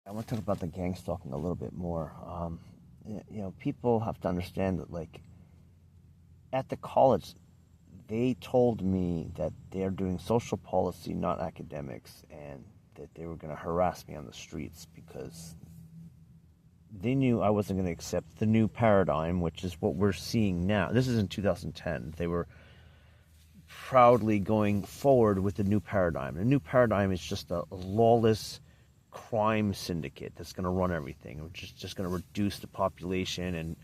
I want to talk about the gang stalking a little bit more. People have to understand that, like, at the college, they told me that they're doing social policy, not academics, and that they were going to harass me on the streets because they knew I wasn't going to accept the new paradigm, which is what we're seeing now. This is in 2010. They were proudly going forward with the new paradigm. The new paradigm is just a lawless crime syndicate that's going to run everything, which is just going to reduce the population and,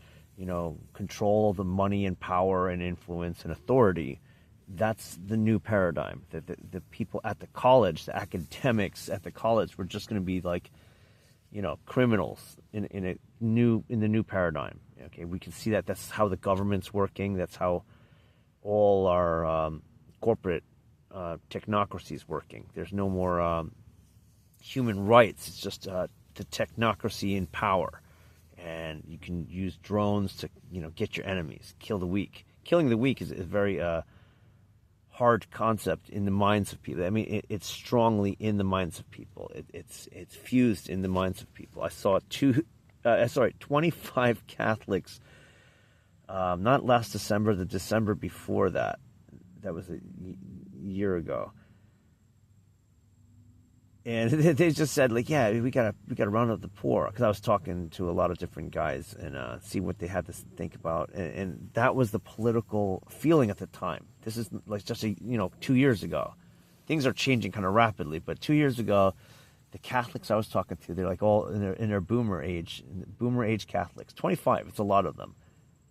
control the money and power and influence and authority. That's the new paradigm. The people at the college, the academics at the college, were just going to be like, criminals in the new paradigm. Okay, we can see that. That's how the government's working. That's how all our corporate technocracy is working. There's no more human rights. It's just the technocracy in power, and you can use drones to get your enemies, kill the weak. Killing the weak is a very hard concept in the minds of people. I mean, it's strongly in the minds of people. It's fused in the minds of people. I saw 25 Catholics, not last December, the December before that. That was a year ago. And they just said, like, yeah, we gotta round up the poor. Because I was talking to a lot of different guys and see what they had to think about, and that was the political feeling at the time. This is like just 2 years ago. Things are changing kind of rapidly, but 2 years ago, the Catholics I was talking to, they're like all in their boomer age Catholics, 25. It's a lot of them.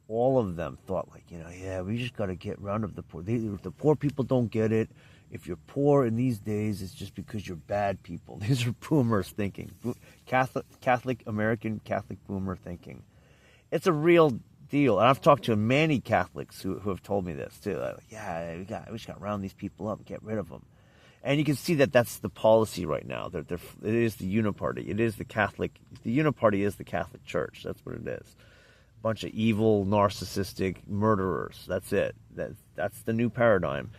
All of them thought like, yeah, we just gotta get round up the poor. The poor people don't get it. If you're poor in these days, it's just because you're bad people. These are boomers thinking. American Catholic boomer thinking. It's a real deal. And I've talked to many Catholics who have told me this too. Like, yeah, we just got to round these people up and get rid of them. And you can see that that's the policy right now. It is the Uniparty. It is the Uniparty is the Catholic Church. That's what it is. A bunch of evil, narcissistic murderers. That's it. That's the new paradigm.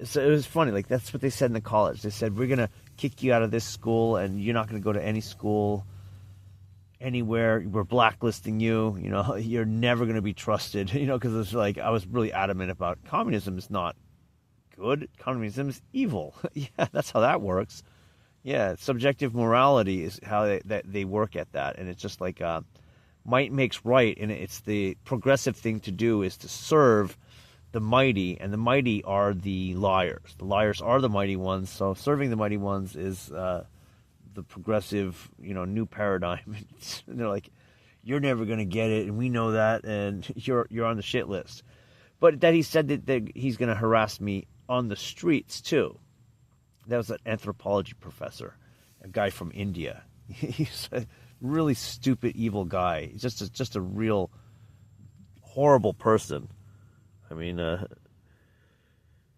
So it was funny, like that's what they said in the college. They said, we're going to kick you out of this school and you're not going to go to any school anywhere. We're blacklisting you. You're never going to be trusted, because it's like I was really adamant about communism is not good. Communism is evil. Yeah, that's how that works. Yeah, subjective morality is how they work at that. And it's just like might makes right. And it's the progressive thing to do is to serve the mighty, and the mighty are the liars. The liars are the mighty ones. So serving the mighty ones is the progressive, new paradigm. And they're like, you're never going to get it, and we know that, and you're on the shit list. But that he said that he's going to harass me on the streets too. That was an anthropology professor, a guy from India. He's a really stupid, evil guy. He's just a real horrible person. I mean,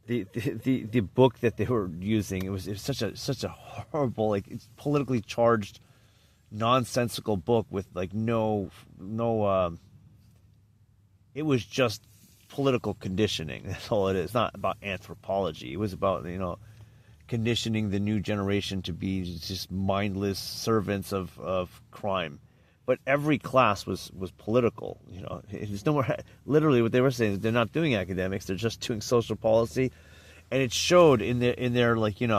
the book that they were using, it was such a horrible, like, it's politically charged, nonsensical book with like no it was just political conditioning. That's all it is. It's not about anthropology. It was about conditioning the new generation to be just mindless servants of crime. But every class was political. It's no more. Literally, what they were saying is they're not doing academics; they're just doing social policy, and it showed in their like in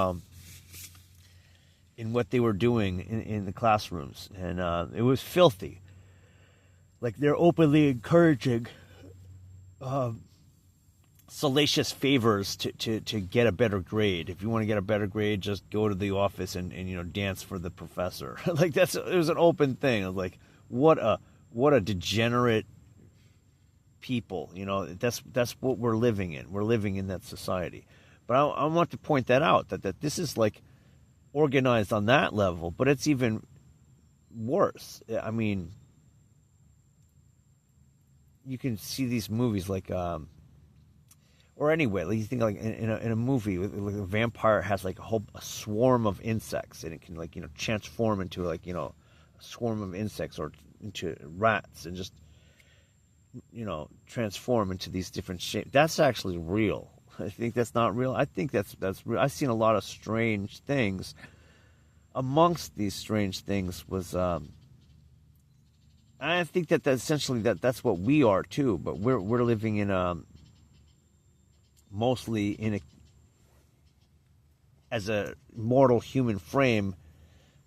what they were doing in the classrooms, and it was filthy. Like they're openly encouraging salacious favors to get a better grade. If you want to get a better grade, just go to the office and dance for the professor. Like it was an open thing. I was like, what a degenerate people. That's what we're living in. We're living in that society. But I want to point that out that this is like organized on that level, but it's even worse. I mean, you can see these movies like or anyway, like you think like in a movie, like a vampire has like a swarm of insects, and it can like transform into like a swarm of insects or into rats, and just transform into these different shapes. That's actually real. I think that's not real. I think that's real. I've seen a lot of strange things amongst these strange things was, I think that essentially that's what we are too. But we're living in mostly in as a mortal human frame.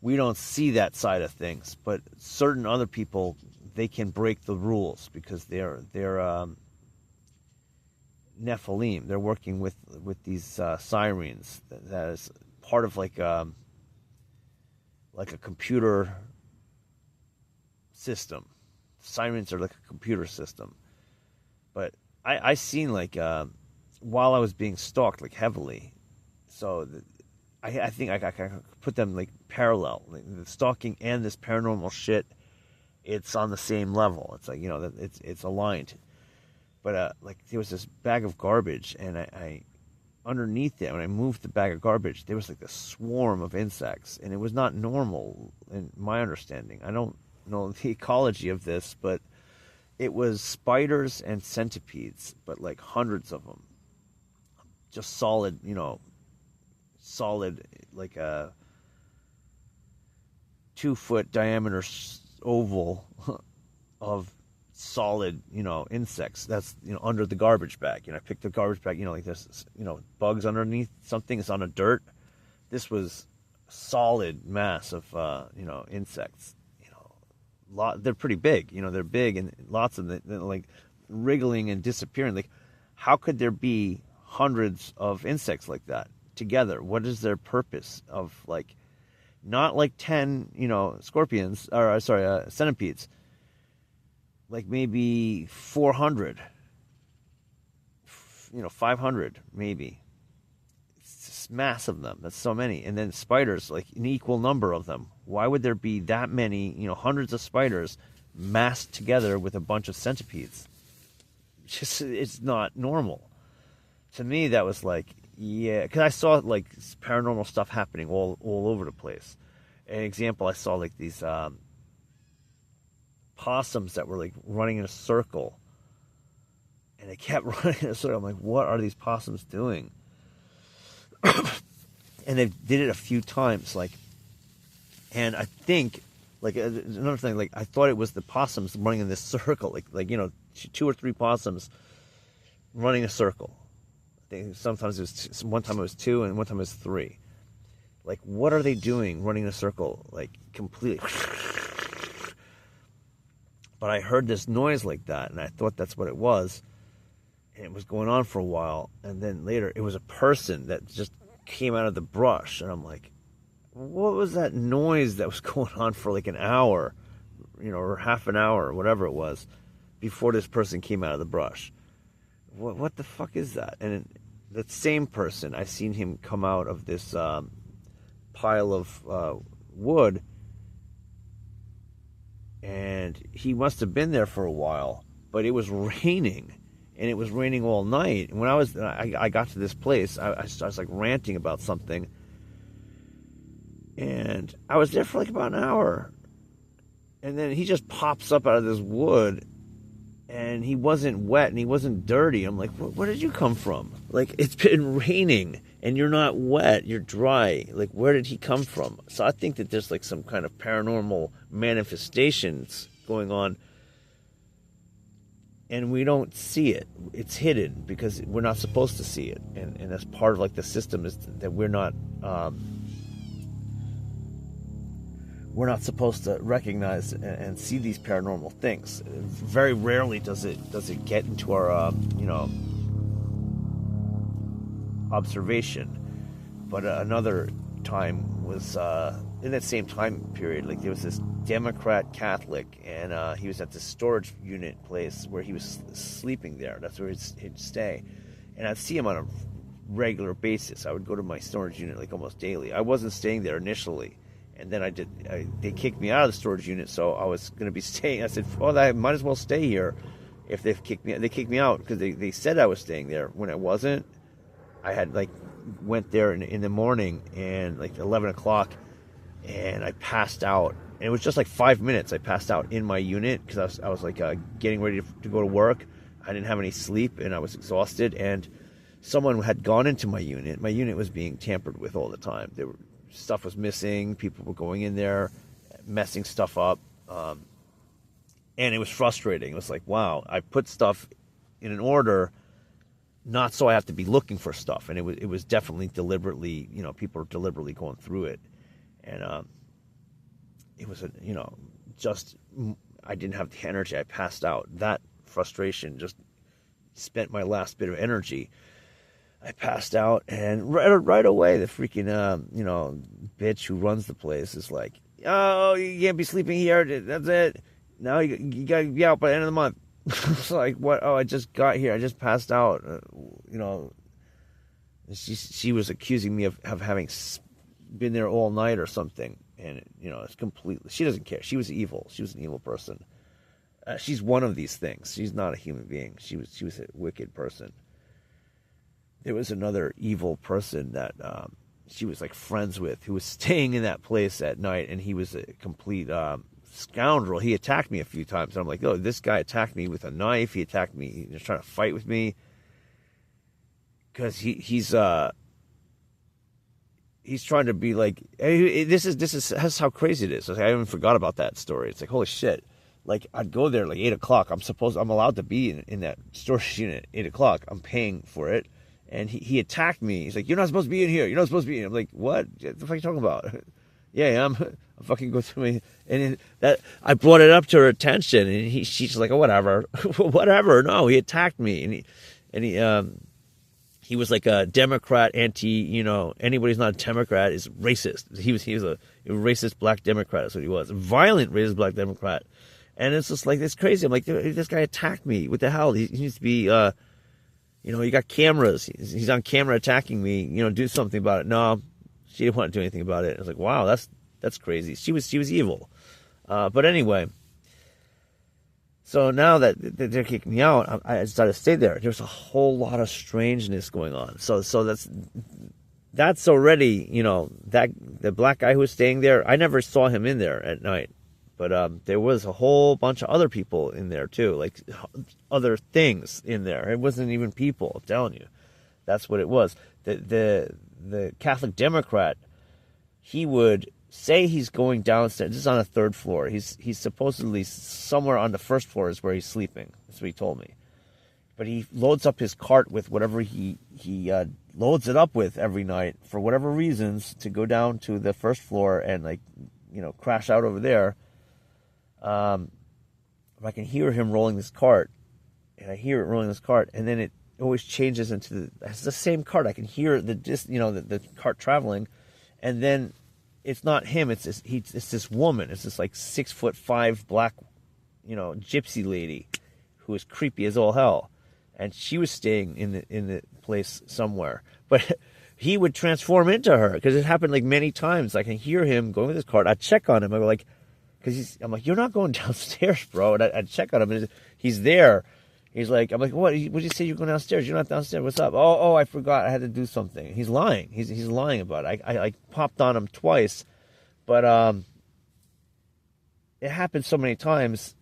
We don't see that side of things, but certain other people, they can break the rules because they're Nephilim. They're working with these sirens. That is part of like a computer system. Sirens are like a computer system. But I seen like while I was being stalked like heavily, so I think I can put them like parallel. Like the stalking and this paranormal shit, it's on the same level. It's like, you know, it's aligned. But like there was this bag of garbage, and I underneath it, when I moved the bag of garbage, there was like a swarm of insects, and it was not normal in my understanding. I don't know the ecology of this, but it was spiders and centipedes, but like hundreds of them. Just solid, you know, like a 2-foot diameter oval of solid, you know, insects. That's, you know, under the garbage bag. You know, I picked the garbage bag, you know, like there's, you know, bugs underneath something. It's on a dirt. This was a solid mass of, you know, insects. You know, they're pretty big. You know, they're big, and lots of them, they're like wriggling and disappearing. Like, how could there be hundreds of insects like that together? What is their purpose of, like, not like 10, you know, scorpions, or sorry, centipedes, like maybe 400, you know, 500 maybe. It's just mass of them. That's so many. And then spiders, like an equal number of them. Why would there be that many, you know, hundreds of spiders massed together with a bunch of centipedes? Just, it's not normal. To me, that was like, yeah, because I saw like paranormal stuff happening all over the place. An example, I saw like these possums that were like running in a circle, and they kept running in a circle. I'm like, what are these possums doing? And they did it a few times, like, and I think, like, another thing, like, I thought it was the possums running in this circle, like you know, 2 or 3 possums running a circle. I think sometimes it was one time it was 2, and one time it was 3. Like, what are they doing running in a circle, like, completely? But I heard this noise like that, and I thought that's what it was. And it was going on for a while, and then later it was a person that just came out of the brush, and I'm like, what was that noise that was going on for like an hour, you know, or half an hour, or whatever it was, before this person came out of the brush? What the fuck is that? And that same person, I seen him come out of this pile of wood, and he must have been there for a while, but it was raining, and it was raining all night. And when I got to this place, I was like ranting about something, and I was there for like about an hour, and then he just pops up out of this wood, and he wasn't wet and he wasn't dirty. I'm like, where did you come from? Like, it's been raining and you're not wet, you're dry. Like, where did he come from? So I think that there's like some kind of paranormal manifestations going on, and we don't see it. It's hidden because we're not supposed to see it, and that's part of like the system, is that we're not supposed to recognize and see these paranormal things. Very rarely does it get into our you know, observation. But another time was in that same time period. Like, there was this Democrat Catholic, and he was at the storage unit place where he was sleeping there. That's where he'd stay, and I'd see him on a regular basis. I would go to my storage unit like almost daily. I wasn't staying there initially. And then they kicked me out of the storage unit, so I was going to be staying. I said, well, I might as well stay here if they've kicked me out. They kicked me out because they said I was staying there when I wasn't. I had, like, went there in the morning, and, like, 11 o'clock, and I passed out. And it was just, like, 5 minutes I passed out in my unit because I was like, getting ready to go to work. I didn't have any sleep, and I was exhausted, and someone had gone into my unit. My unit was being tampered with all the time. stuff was missing. People were going in there, messing stuff up. And it was frustrating. It was like, wow, I put stuff in an order, not so I have to be looking for stuff. And it was definitely deliberately, people were deliberately going through it. And it was, just, I didn't have the energy. I passed out. That frustration just spent my last bit of energy. I passed out, and right away, the freaking, bitch who runs the place is like, oh, you can't be sleeping here. That's it. Now you got to be out by the end of the month. It's like, what? Oh, I just got here. I just passed out. She was accusing me of having been there all night or something. And, it's completely, she doesn't care. She was evil. She was an evil person. She's one of these things. She's not a human being. She was a wicked person. There was another evil person that she was like friends with who was staying in that place at night, and he was a complete scoundrel. He attacked me a few times, and I'm like, oh, this guy attacked me with a knife. He attacked me. He was trying to fight with me because he's trying to be like, hey, this is how crazy it is. I even forgot about that story. It's like, holy shit. Like, I'd go there like 8 o'clock. I'm allowed to be in that storage unit at 8 o'clock. I'm paying for it. And he attacked me. He's like, you're not supposed to be in here. You're not supposed to be in here. I'm like, what? What the fuck are you talking about? Yeah, I'm fucking go through me. And that I brought it up to her attention, and she's like, oh, whatever. Whatever. No, he attacked me. And he was like a Democrat, anybody who's not a Democrat is racist. He was a racist black Democrat. That's what he was. A violent racist black Democrat. And it's just like, it's crazy. I'm like, this guy attacked me. What the hell? He needs to be, you got cameras. He's on camera attacking me. Do something about it. No, she didn't want to do anything about it. I was like, wow, that's crazy. She was evil. But anyway, so now that they're kicking me out, I decided to stay there. There's a whole lot of strangeness going on. So that's already, that the black guy who was staying there, I never saw him in there at night. But there was a whole bunch of other people in there too, like other things in there. It wasn't even people. I'm telling you, that's what it was. The Catholic Democrat, he would say he's going downstairs. This is on the 3rd floor. He's supposedly somewhere on the 1st floor is where he's sleeping. That's what he told me. But he loads up his cart with whatever he loads it up with every night for whatever reasons to go down to the 1st floor and crash out over there. I can hear him rolling this cart, and I hear it rolling this cart, and then it always changes into it's the same cart. I can hear the cart traveling, and then it's not him. It's this woman. It's this like 6'5" black, gypsy lady, who is creepy as all hell, and she was staying in the place somewhere, but. He would transform into her because it happened like many times. I can hear him going with his cart. I check on him. I go like. Because I'm like, you're not going downstairs, bro. And I check on him, and he's there. He's like, I'm like, what? What did you say you're going downstairs? You're not downstairs. What's up? Oh, I forgot. I had to do something. He's lying. He's lying about it. I popped on him twice, but it happened so many times.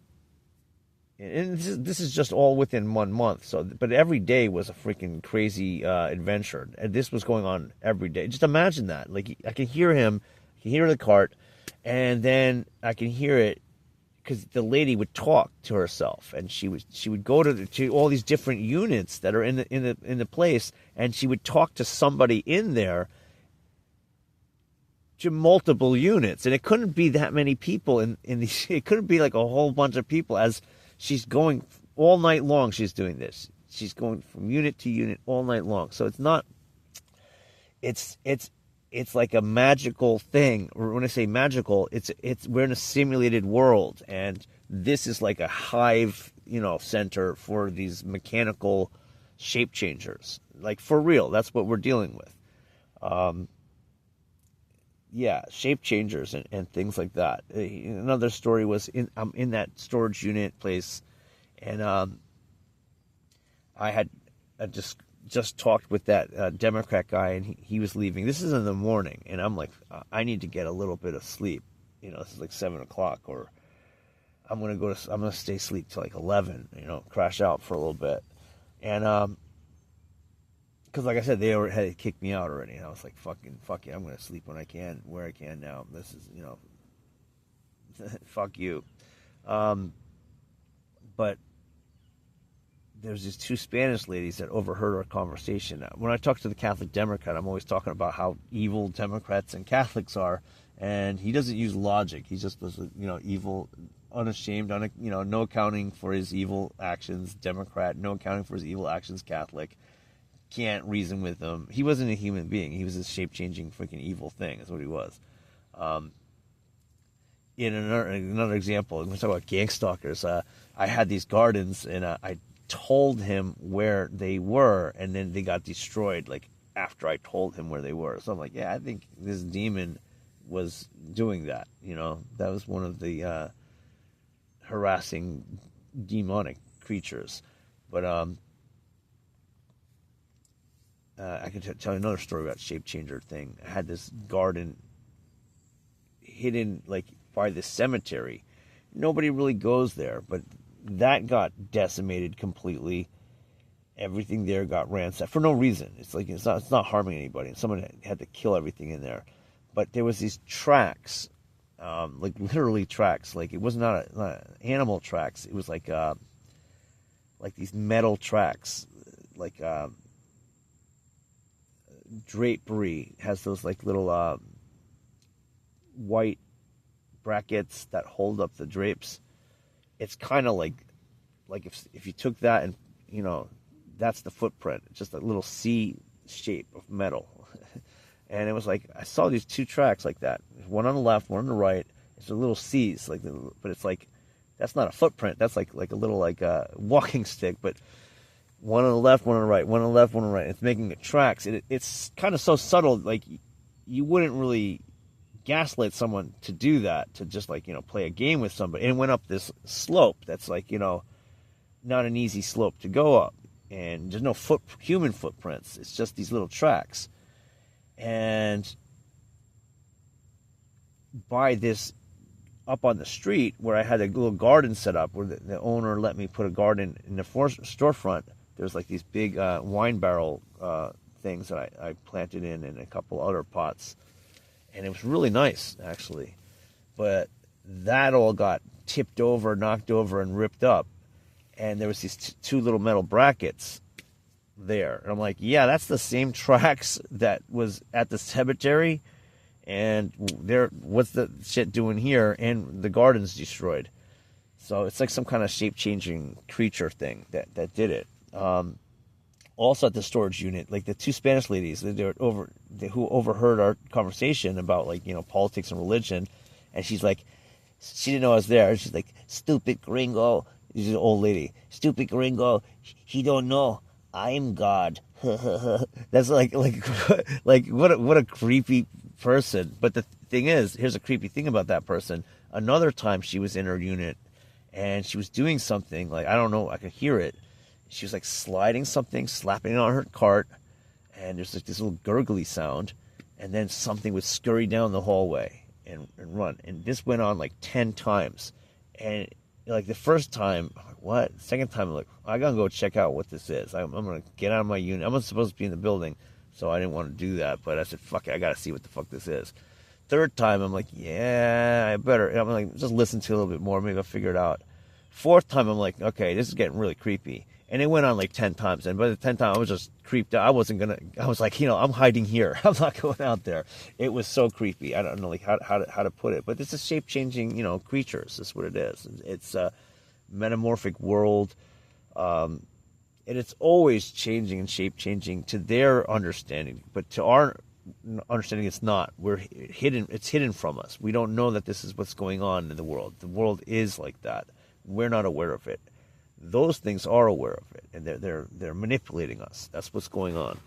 And this is just all within 1 month. So, but every day was a freaking crazy adventure, and this was going on every day. Just imagine that. Like, I can hear him. I can hear the cart. And then I can hear it because the lady would talk to herself, and she would go to all these different units that are in the place, and she would talk to somebody in there, to multiple units, and it couldn't be that many people in these. It couldn't be like a whole bunch of people as she's going all night long. She's doing this. She's going from unit to unit all night long. So it's not. It's like a magical thing. Or when I say magical, we're in a simulated world, and this is like a hive, center for these mechanical shape changers. Like, for real, that's what we're dealing with. Shape changers and things like that. Another story was I'm in that storage unit place, and I had just talked with that Democrat guy, and he was leaving. This is in the morning, and I'm like, I need to get a little bit of sleep. This is like 7 o'clock, or I'm gonna stay asleep till like 11. Crash out for a little bit, and because like I said, they had kicked me out already, and I was like, fuck it, I'm gonna sleep when I can, where I can now. This is, fuck you. But there's these two Spanish ladies that overheard our conversation. When I talk to the Catholic Democrat, I'm always talking about how evil Democrats and Catholics are, and he doesn't use logic. He just was, evil, unashamed, no accounting for his evil actions, Democrat, no accounting for his evil actions, Catholic. Can't reason with him. He wasn't a human being. He was a shape-changing freaking evil thing. That's what he was. In another example, when we talk about gangstalkers, I had these gardens, and I told him where they were, and then they got destroyed, like, after I told him where they were. So I'm like, yeah, I think this demon was doing that. That was one of the harassing demonic creatures. But I can tell you another story about shape changer thing. I had this garden hidden, like, by the cemetery. Nobody really goes there, but that got decimated completely. Everything there got ransacked for no reason. It's like it's not harming anybody. Someone had to kill everything in there, but there was these tracks, like literally tracks. Like it was not animal tracks. It was like these metal tracks, like drapery has those like little white brackets that hold up the drapes. It's kind of like if you took that and that's the footprint. It's just a little C shape of metal. And it was like I saw these two tracks like that. One on the left, one on the right. It's a little C's but it's like that's not a footprint. That's like a little walking stick, but one on the left, one on the right, one on the left, one on the right. It's making the tracks. It's kind of so subtle, like you wouldn't really gaslight someone to do that, to just play a game with somebody. And it went up this slope that's not an easy slope to go up, and there's no human footprints. It's just these little tracks. And by this, up on the street where I had a little garden set up, where the owner let me put a garden in the storefront, there's like these big wine barrel things that I planted in a couple other pots. And it was really nice, actually. But that all got tipped over, knocked over, and ripped up. And there was these two little metal brackets there. And I'm like, yeah, that's the same tracks that was at the cemetery. And what's the shit doing here? And the garden's destroyed. So it's like some kind of shape-changing creature thing that did it. Also at the storage unit, like the two Spanish ladies, who overheard our conversation about politics and religion, and she's like, she didn't know I was there. She's like, stupid gringo. She's an old lady. Stupid gringo. He don't know. I'm God. That's like what a creepy person. But the thing is, here's a creepy thing about that person. Another time she was in her unit, and she was doing something, like, I don't know, I could hear it. She was like sliding something, slapping it on her cart, and there's like this little gurgly sound, and then something would scurry down the hallway and run. And this went on like 10 times. And like the first time, I'm like, what? Second time, I'm like, I gotta go check out what this is. I'm gonna get out of my unit. I'm not supposed to be in the building, so I didn't want to do that. But I said, fuck it, I gotta see what the fuck this is. Third time, I'm like, yeah, I better. And I'm like, just listen to it a little bit more. Maybe I'll figure it out. Fourth time, I'm like, okay, this is getting really creepy. And it went on like 10 times. And by the 10th time, I was just creeped out. I was like, I'm hiding here. I'm not going out there. It was so creepy. I don't know like how to put it. But this is shape-changing, creatures. That's what it is. It's a metamorphic world. And it's always changing and shape-changing to their understanding. But to our understanding, it's not. It's hidden from us. We don't know that this is what's going on in the world. The world is like that. We're not aware of it. Those things are aware of it, and they're manipulating us. That's what's going on.